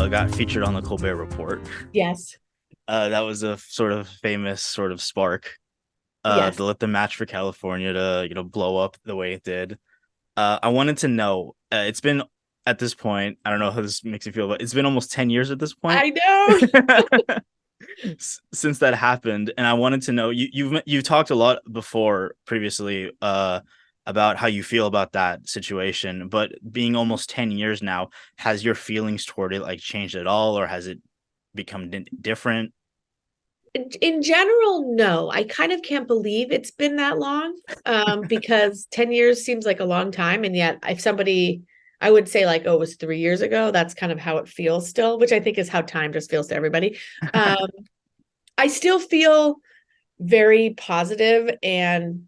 got featured on the Colbert Report. Yes. That was a sort of famous sort of spark Yes. to let the match for California to blow up the way it did. I wanted to know. It's been at this point. I don't know how this makes you feel, but it's been almost 10 years at this point I know. since that happened, and I wanted to know. You've talked a lot before previously about how you feel about that situation, but being almost 10 years now, has your feelings toward it like changed at all, or has it become different? In general, no. I kind of can't believe it's been that long, because 10 years seems like a long time. And yet, if somebody, I would say, like, oh, it was 3 years ago, that's kind of how it feels still, which I think is how time just feels to everybody. Um, I still feel very positive and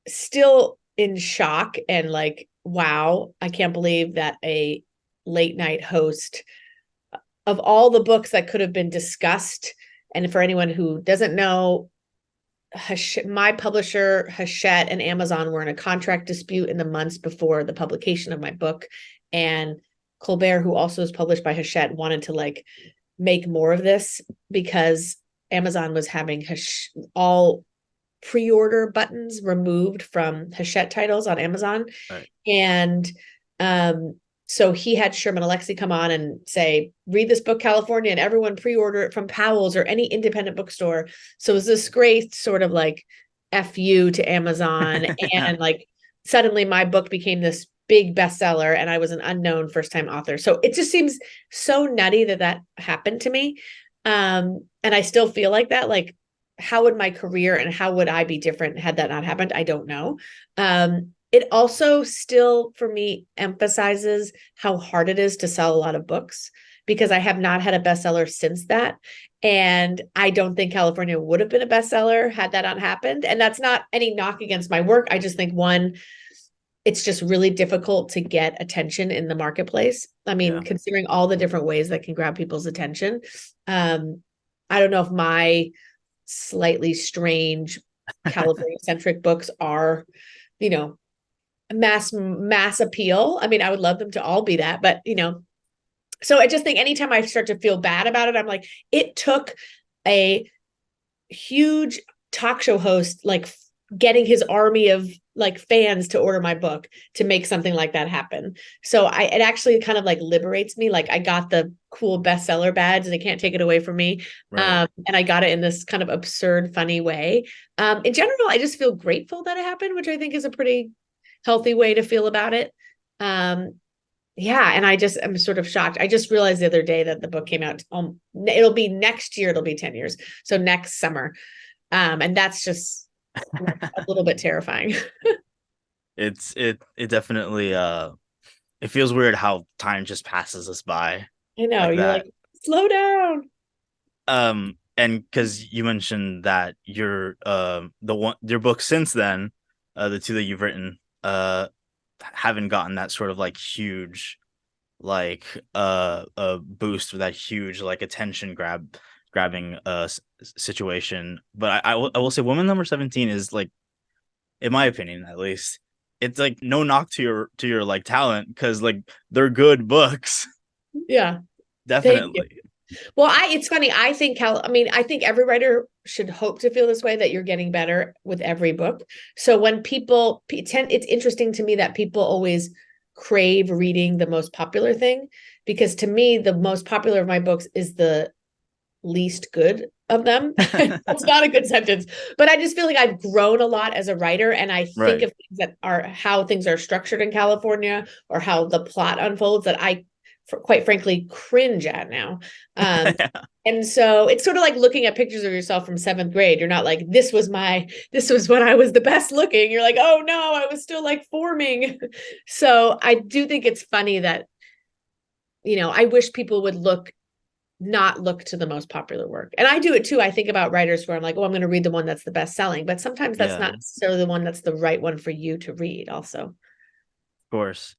still in shock and like, wow, I can't believe that a late night host of all the books that could have been discussed. And for anyone who doesn't know, my publisher, Hachette, and Amazon were in a contract dispute in the months before the publication of my book. And Colbert, who also is published by Hachette, wanted to like make more of this because Amazon was having all pre-order buttons removed from Hachette titles on Amazon. Right. And so he had Sherman Alexie come on and say, read this book, California, and everyone pre-order it from Powell's or any independent bookstore. So it was this great sort of like FU to Amazon. And like suddenly my book became this big bestseller and I was an unknown first-time author. So it just seems so nutty that that happened to me. And I still feel like that, like, how would my career and how would I be different had that not happened? I don't know. It also still, for me, emphasizes how hard it is to sell a lot of books because I have not had a bestseller since that. And I don't think California would have been a bestseller had that not happened. And that's not any knock against my work. I just think, one, it's just really difficult to get attention in the marketplace. I mean, Yeah. considering all the different ways that can grab people's attention. I don't know if my slightly strange California centric books are, you know, mass appeal. I mean, I would love them to all be that, but so I just think anytime I start to feel bad about it, I'm like, it took a huge talk show host like getting his army of like fans to order my book to make something like that happen. So it actually kind of like liberates me. Like I got the cool bestseller badge and they can't take it away from me. Right. And I got it in this kind of absurd, funny way. In general, I just feel grateful that it happened, which I think is a pretty healthy way to feel about it. Yeah. And I'm sort of shocked. I just realized the other day that the book came out. It'll be next year. It'll be 10 years. So next summer. And that's just a little bit terrifying. It definitely it feels weird how time just passes us by I know. like You're that. like, slow down. And because you mentioned that your book since then, the two that you've written, haven't gotten that sort of like huge like boost or that huge like attention grabbing situation. But I will say Woman Number 17 is like, in my opinion at least, it's like no knock to your like talent, because like they're good books. Yeah. Thank you. Definitely. Well, it's funny. I think every writer should hope to feel this way, that you're getting better with every book. So when people it's interesting to me that people always crave reading the most popular thing, because to me, the most popular of my books is the least good of them. That's not a good sentence, but I just feel like I've grown a lot as a writer. And I think Right. of things that are how things are structured in California or how the plot unfolds that I quite frankly cringe at now. And so it's sort of like looking at pictures of yourself from seventh grade. You're not like, this was when I was the best looking. You're like, oh no, I was still like forming. So I do think it's funny that, I wish people would not look to the most popular work. And I do it too. I think about writers where I'm like, oh, I'm going to read the one that's the best selling, but sometimes that's Yeah, not of necessarily the one that's the right one for you to read also. course.